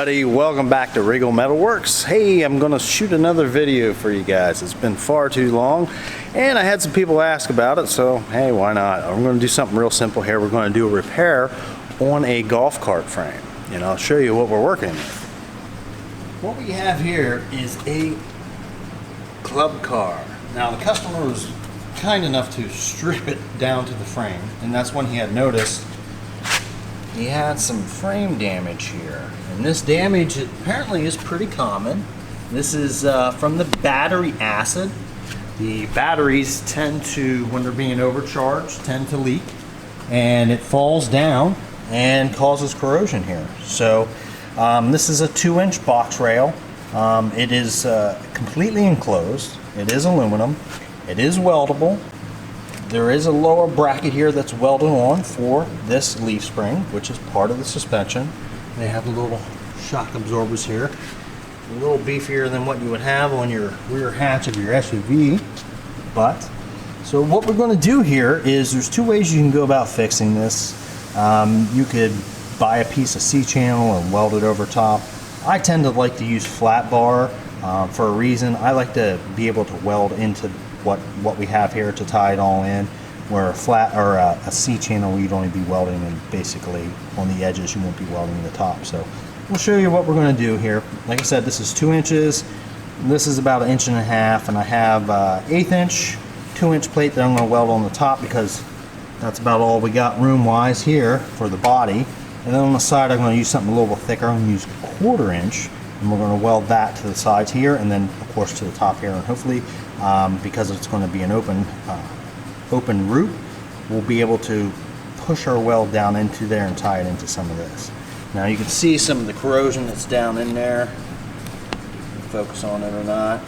everybody, welcome back to Regal Metalworks. Hey, I'm gonna shoot another video for you guys. It's been far too long and I had some people ask about it, so hey, why not? I'm gonna do something real simple here. We're gonna do a repair on a golf cart frame and I'll show you what we're working with. What we have here is a club car. Now the customer was kind enough to strip it down to the frame, and that's when he had noticed he had some frame damage here. And this damage apparently is pretty common. This is from the battery acid. The batteries tend to, when they're being overcharged, tend to leak, and it falls down and causes corrosion here. So this is a 2-inch box rail. It is completely enclosed. It is aluminum. It is weldable. There is a lower bracket here that's welded on for this leaf spring, which is part of the suspension. They have the little shock absorbers here. A little beefier than what you would have on your rear hatch of your SUV. But, so what we're going to do here is there's two ways you can go about fixing this. You could buy a piece of C-channel and weld it over top. I tend to like to use flat bar for a reason. I like to be able to weld into what we have here to tie it all in, where a flat or a C-channel you'd only be welding and basically on the edges, you won't be welding the top. So we'll show you what we're going to do here. Like I said, this is 2 inches. This is about 1.5 inches, and I have 1/8 inch 2-inch plate that I'm going to weld on the top because that's about all we got room wise here for the body. And then on the side I'm going to use something a little bit thicker. I'm going to use 1/4 inch, and we're going to weld that to the sides here, and then of course to the top here, and hopefully because it's going to be an open root, we'll be able to push our weld down into there and tie it into some of this. Now you can see some of the corrosion that's down in there. Focus on it or not.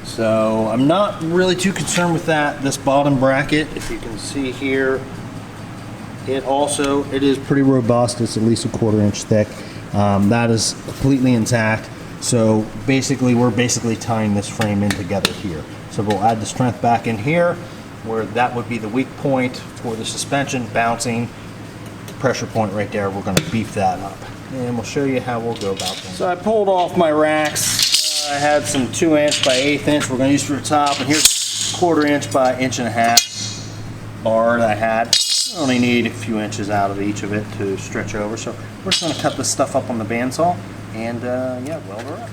So I'm not really too concerned with that. This bottom bracket, if you can see here, it is pretty robust. It's at least 1/4 inch thick. That is completely intact. So basically we're tying this frame in together here. So we'll add the strength back in here, where that would be the weak point for the suspension bouncing. Pressure point right there, we're going to beef that up. And we'll show you how we'll go about that. So I pulled off my racks. I had some 2-inch by 1/8 inch we're going to use for the top, and here's 1/4 inch by 1.5 inch bar that I had. I only need a few inches out of each of it to stretch over. So we're just going to cut this stuff up on the bandsaw and yeah, weld her up.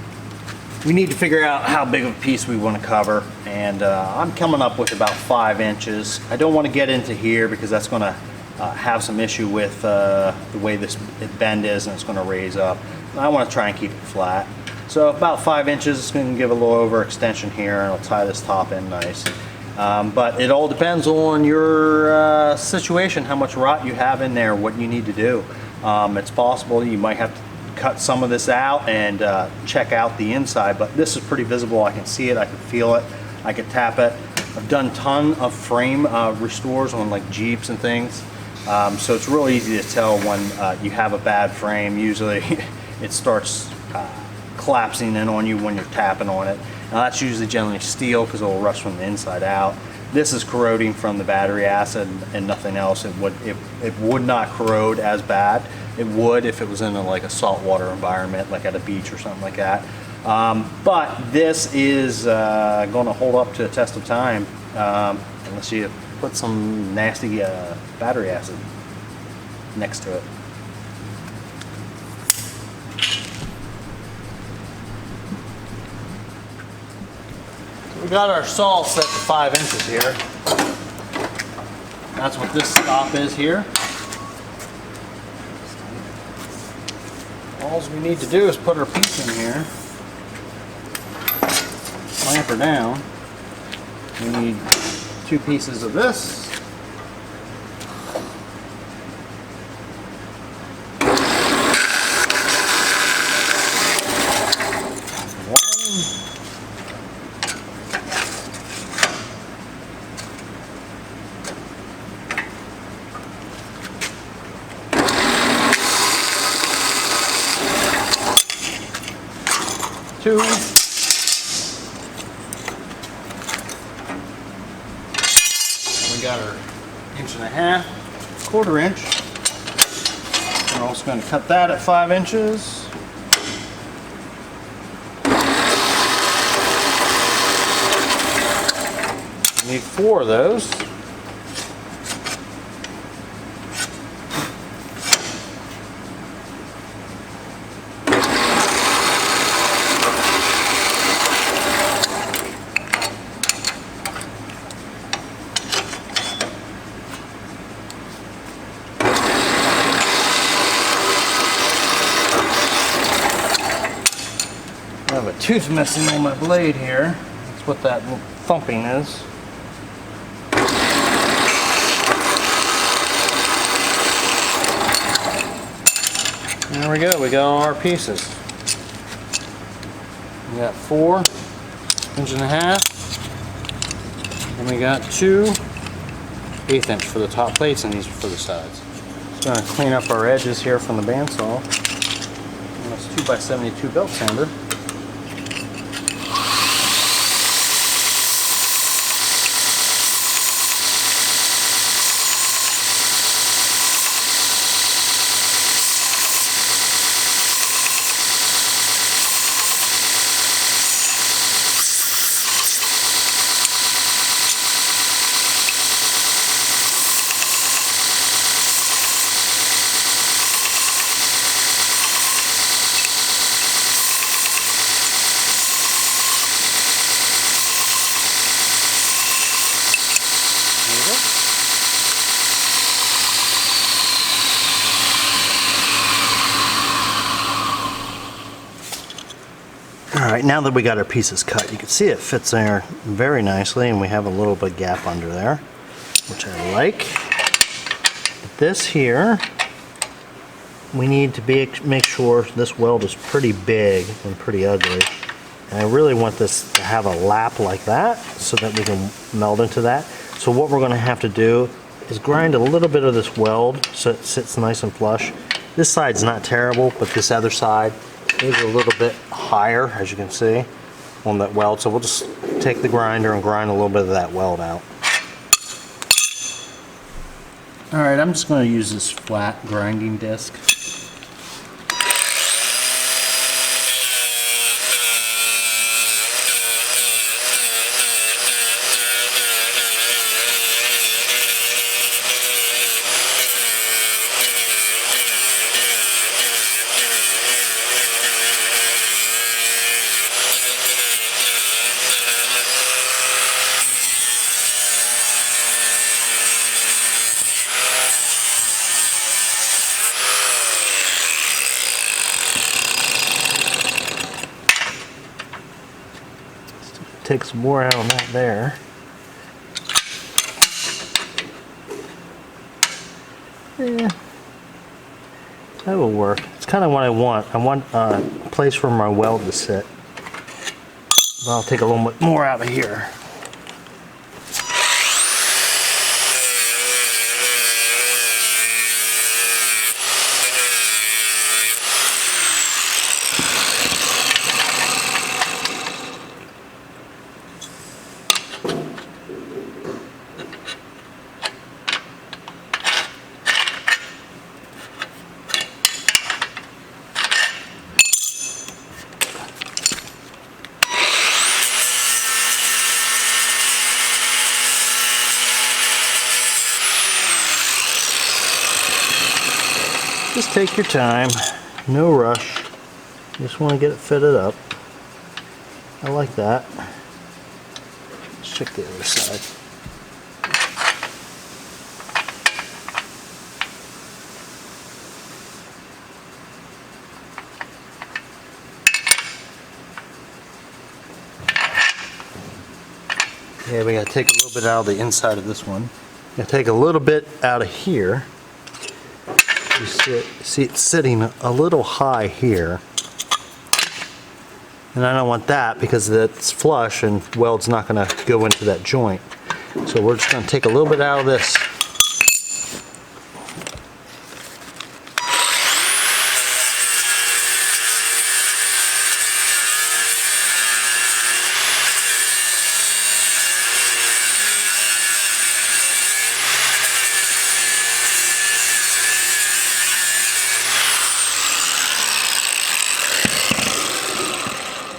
We need to figure out how big of a piece we want to cover, and I'm coming up with about 5 inches. I don't want to get into here because that's going to have some issue with the way this bend is, and it's going to raise up. I want to try and keep it flat. So about 5 inches. It's going to give a little overextension here, and I'll tie this top in nice. But it all depends on your situation, how much rot you have in there, what you need to do. It's possible you might have to cut some of this out and check out the inside, but this is pretty visible. I can see it, I can feel it, I can tap it. I've done a ton of frame restores on like Jeeps and things, so it's really easy to tell when you have a bad frame. Usually it starts collapsing in on you when you're tapping on it. Now that's usually generally steel because it will rust from the inside out. This is corroding from the battery acid and nothing else. It would not corrode as bad. It would if it was in like a saltwater environment, like at a beach or something like that. But this is going to hold up to a test of time unless you put some nasty battery acid next to it. We got our saw set to 5 inches here. That's what this stop is here. All we need to do is put our piece in here, clamp her down. We need 2 pieces of this. Two. We got our 1.5 inch, 1/4 inch. We're also going to cut that at 5 inches. Need 4 of those. I have a tooth missing on my blade here. That's what that thumping is. There we go, we got all our pieces. We got 4 1.5 inch, and we got 2 1/8 inch for the top plates, and these are for the sides. Just gonna clean up our edges here from the bandsaw. And this 2x72 belt sander. Alright, now that we got our pieces cut, you can see it fits there very nicely, and we have a little bit of gap under there, which I like. But this here, we need to make sure this weld is pretty big and pretty ugly. And I really want this to have a lap like that so that we can meld into that. So what we're going to have to do is grind a little bit of this weld so it sits nice and flush. This side's not terrible, but this other side is a little bit higher, as you can see, on that weld. So we'll just take the grinder and grind a little bit of that weld out. Alright, I'm just going to use this flat grinding disc. Take some more out on that there. Yeah, that will work. It's kind of what I want. I want a place for my weld to sit. But I'll take a little bit more out of here. Just take your time, no rush. You just want to get it fitted up. I like that. Let's check the other side. Okay, we gotta take a little bit out of the inside of this one. Gonna take a little bit out of here. You see it's sitting a little high here, and I don't want that because it's flush and weld's not going to go into that joint. So we're just going to take a little bit out of this.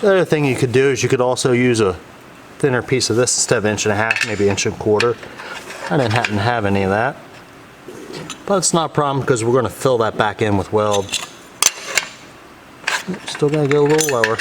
The other thing you could do is you could also use thinner piece of this instead of 1.5 inches, maybe 1.25 inches. I didn't happen to have any of that. But it's not a problem because we're going to fill that back in with weld. Still going to go a little lower.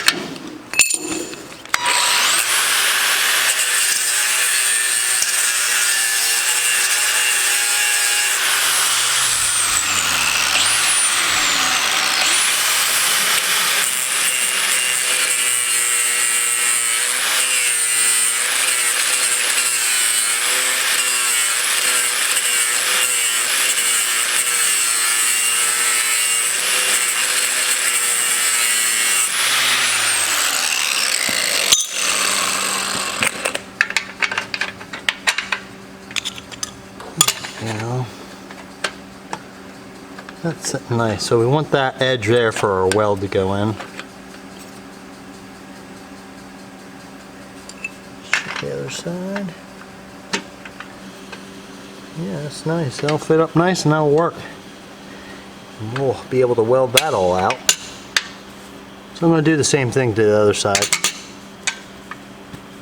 That's nice. So we want that edge there for our weld to go in. Check the other side. Yeah, that's nice. That'll fit up nice and that'll work. And we'll be able to weld that all out. So I'm going to do the same thing to the other side.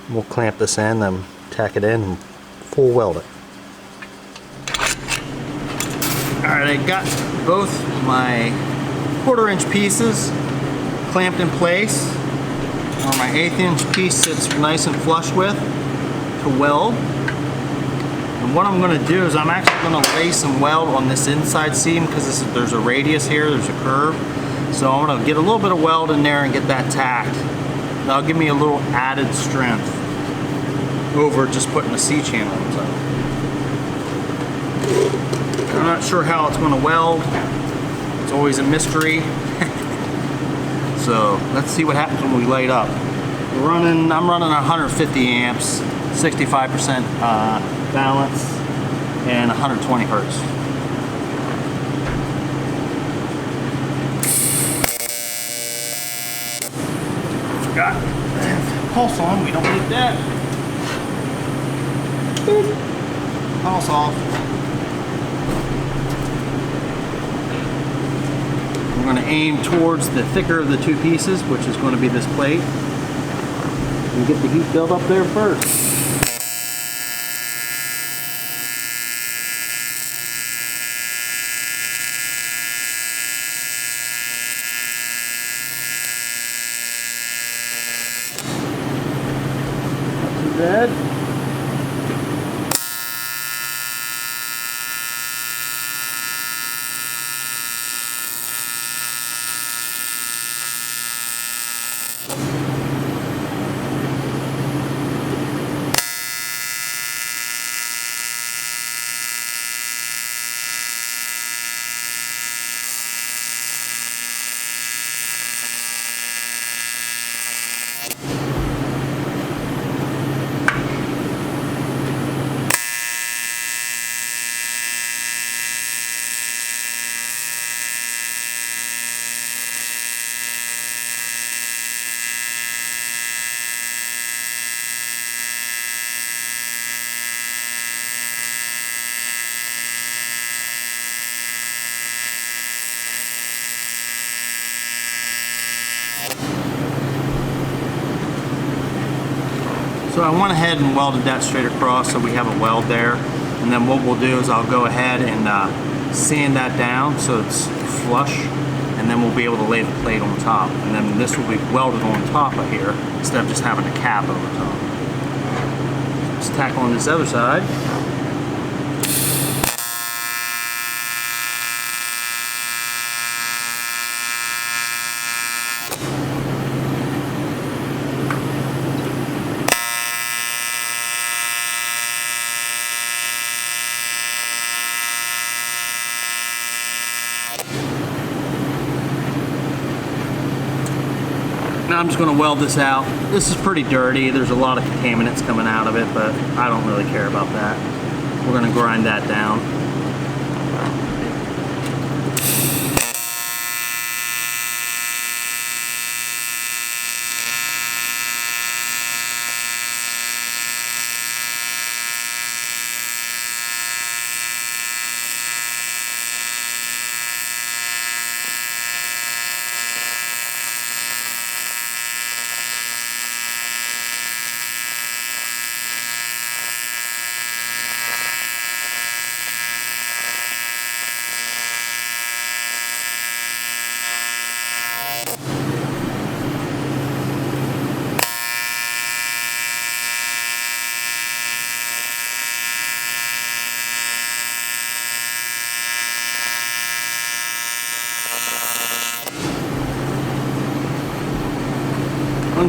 We'll clamp this in, then tack it in and full weld it. Alright, I got both my 1/4 inch pieces clamped in place, or my 1/8 inch piece sits nice and flush with to weld. And what I'm going to do is I'm actually going to lay some weld on this inside seam because there's a radius here, there's a curve. So I'm going to get a little bit of weld in there and get that tacked. That'll give me a little added strength over just putting a C-channel on top. I'm not sure how it's going to weld. It's always a mystery. So let's see what happens when we light up. I'm running 150 amps, 65% balance, and 120 hertz. Forgot. Pulse on. We don't need that. Boop. Pulse off. We're going to aim towards the thicker of the two pieces, which is going to be this plate, and get the heat build up there first. Not too bad. So I went ahead and welded that straight across so we have a weld there. And then what we'll do is I'll go ahead and sand that down so it's flush. And then we'll be able to lay the plate on top. And then this will be welded on top of here instead of just having a cap over top. Let's tackle on this other side. Now I'm just going to weld this out. This is pretty dirty. There's a lot of contaminants coming out of it, but I don't really care about that. We're going to grind that down.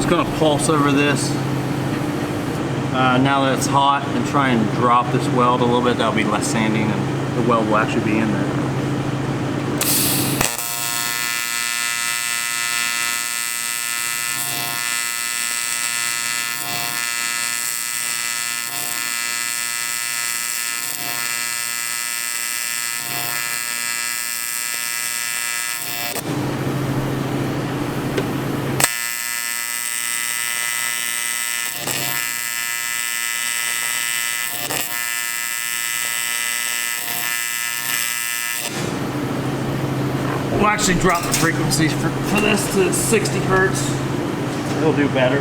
just gonna pulse over this now that it's hot and try and drop this weld a little bit. That'll be less sanding and the weld will actually be in there. We'll actually drop the frequency for this to 60 hertz. It'll do better.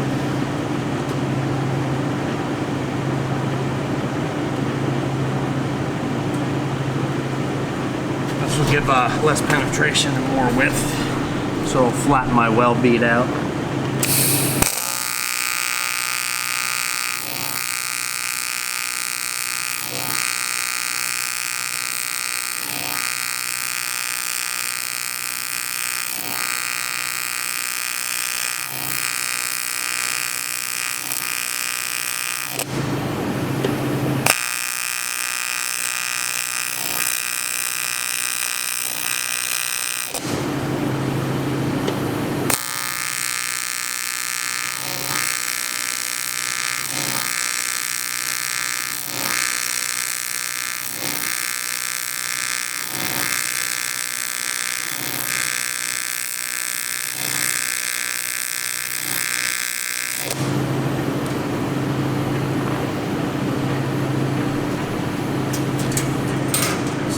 This will give less penetration and more width, so it'll flatten my weld bead out.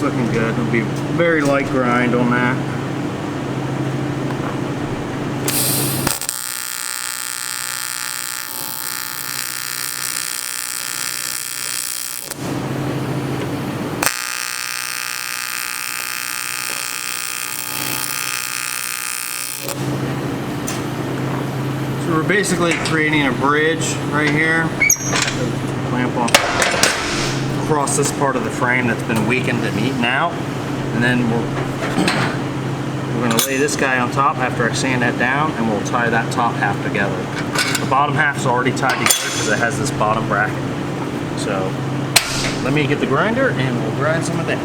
Looking good. It'll be very light grind on that. So we're basically creating a bridge right here. Clamp on across this part of the frame that's been weakened and eaten out, and then we're going to lay this guy on top after I sand that down, and we'll tie that top half together. The bottom half's already tied together because it has this bottom bracket. So let me get the grinder and we'll grind some of that.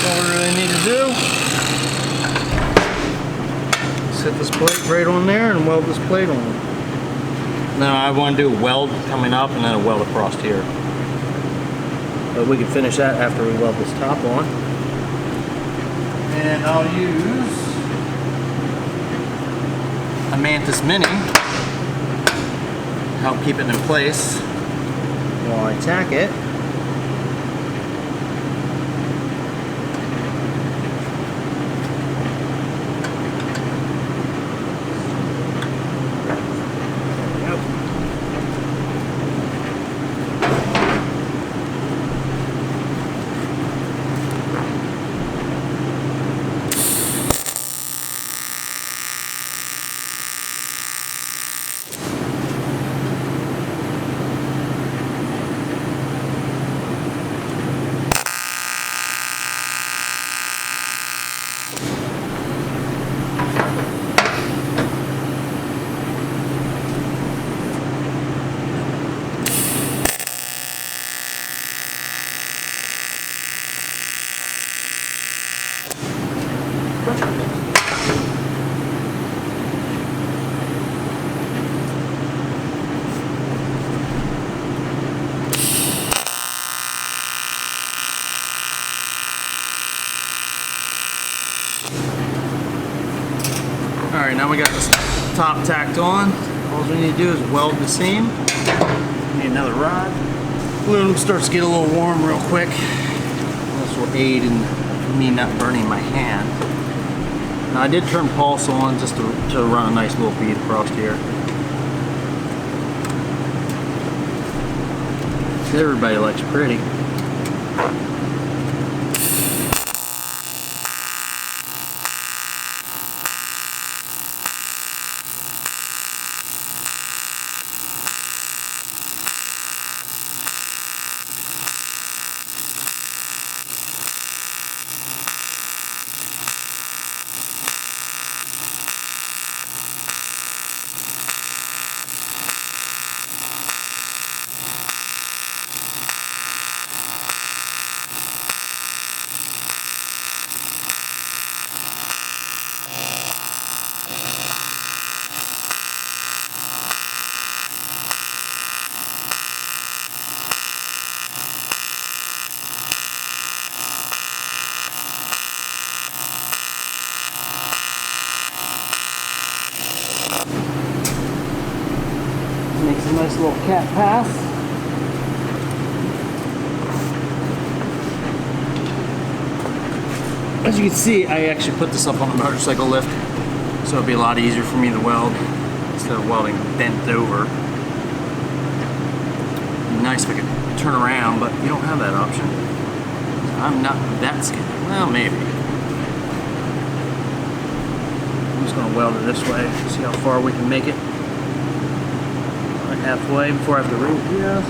All we really need to do, set this plate right on there and weld this plate on. Now I want to do a weld coming up and then a weld across here. But we can finish that after we weld this top on. And I'll use a Mantis Mini to help keep it in place while I tack it. Alright, now we got this top tacked on. All we need to do is weld the seam. Need another rod. Aluminum starts to get a little warm real quick. This will aid in me not burning my hand. Now I did turn pulse on just to run a nice little bead across here. Everybody likes pretty. Makes a nice little cat path. As you can see, I actually put this up on the motorcycle lift, so it'd be a lot easier for me to weld instead of welding bent over. It'd be nice if I could turn around, but you don't have that option. I'm not that skinny. Well, maybe. I'm just gonna weld it this way, see how far we can make it. Halfway before I have to root. Yeah.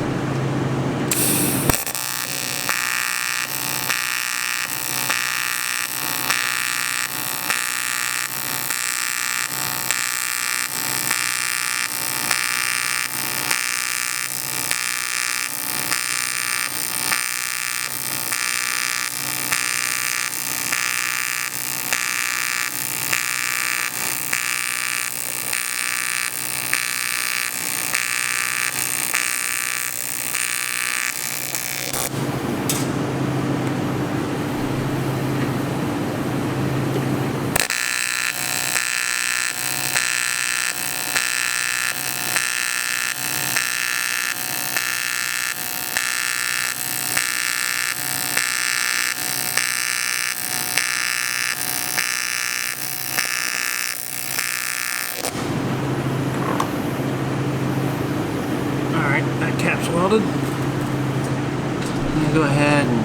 Cap's welded. I'm going to go ahead and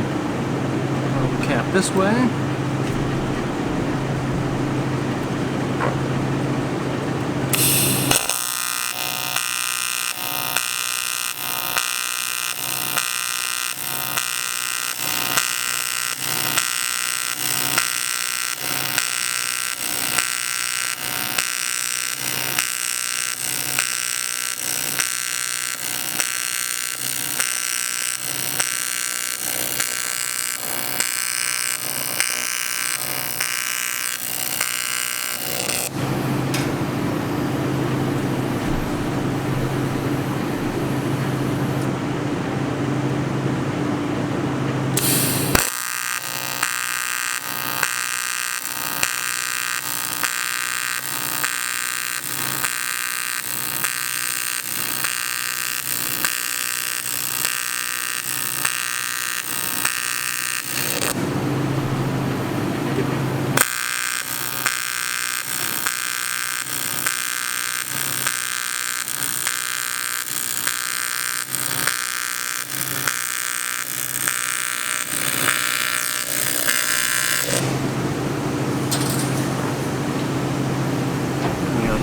weld the cap this way.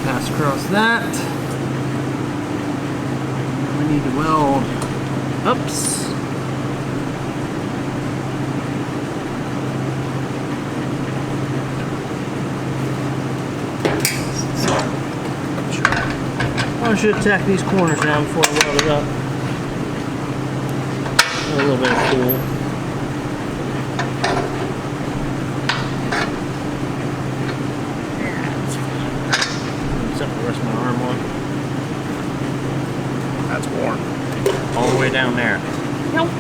Pass across that. We need to weld ups. I should tack these corners down before I weld it up. A little bit of cool. Rest my arm on. That's warm. All the way down there. Ouch.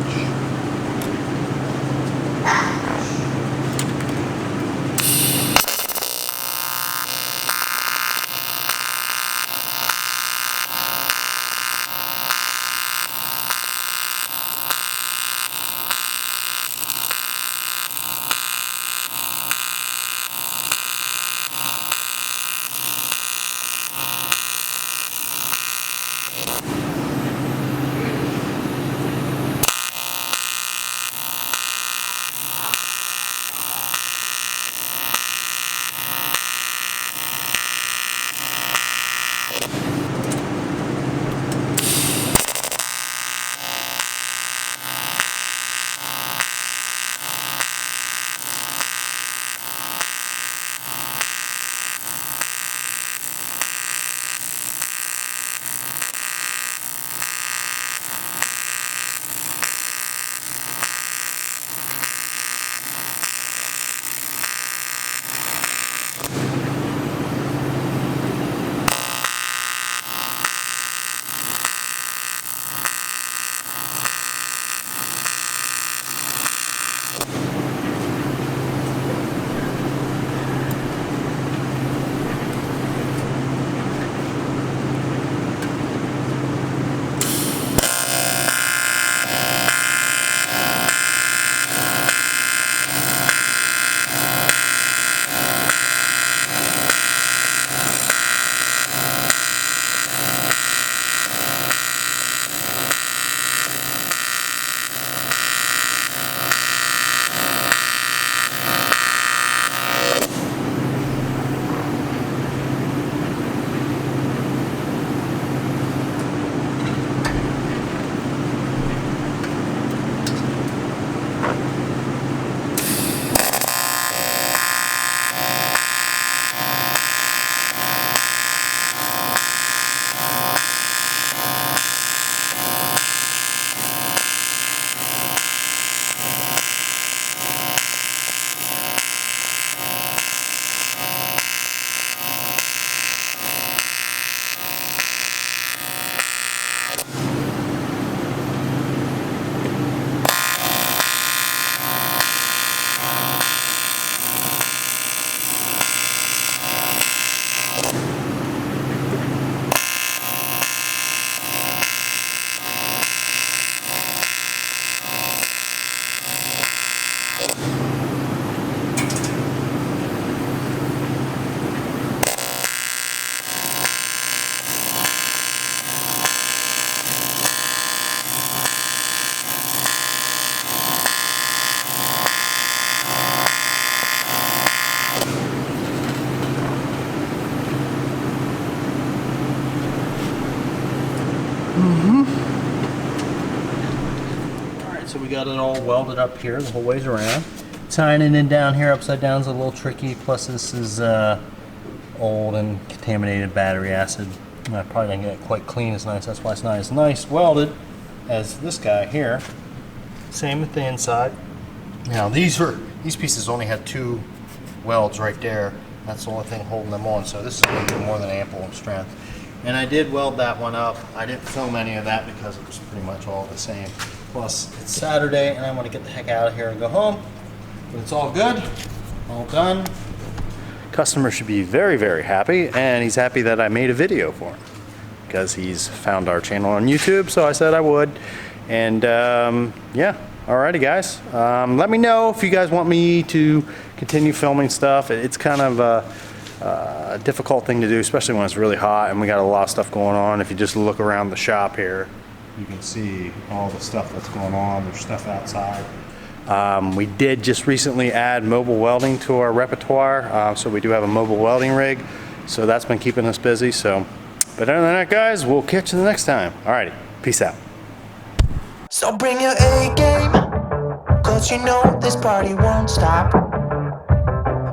Alright, so we got it all welded up here the whole ways around. Tying it in down here upside down is a little tricky, plus this is old and contaminated battery acid. And I probably didn't get it quite clean as nice, that's why it's not as nice welded as this guy here. Same with the inside. Now these pieces only had 2 welds right there. That's the only thing holding them on, so this is a little bit more than ample in strength. And I did weld that one up. I didn't film any of that because it was pretty much all the same. Plus, it's Saturday and I want to get the heck out of here and go home. But it's all good, all done. Customer should be very, very happy, and he's happy that I made a video for him because he's found our channel on YouTube, so I said I would. And yeah, alrighty guys. Let me know if you guys want me to continue filming stuff. It's kind of a difficult thing to do, especially when it's really hot and we got a lot of stuff going on. If you just look around the shop here, you can see all the stuff that's going on. There's stuff outside. We did just recently add mobile welding to our repertoire, so we do have a mobile welding rig, so that's been keeping us busy. So, but other than that, guys, we'll catch you the next time. Alrighty, peace out. So bring your A game, cause you know this party won't stop.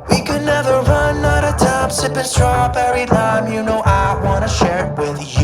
We could never run out of time, sipping strawberry lime. You know I wanna share it with you.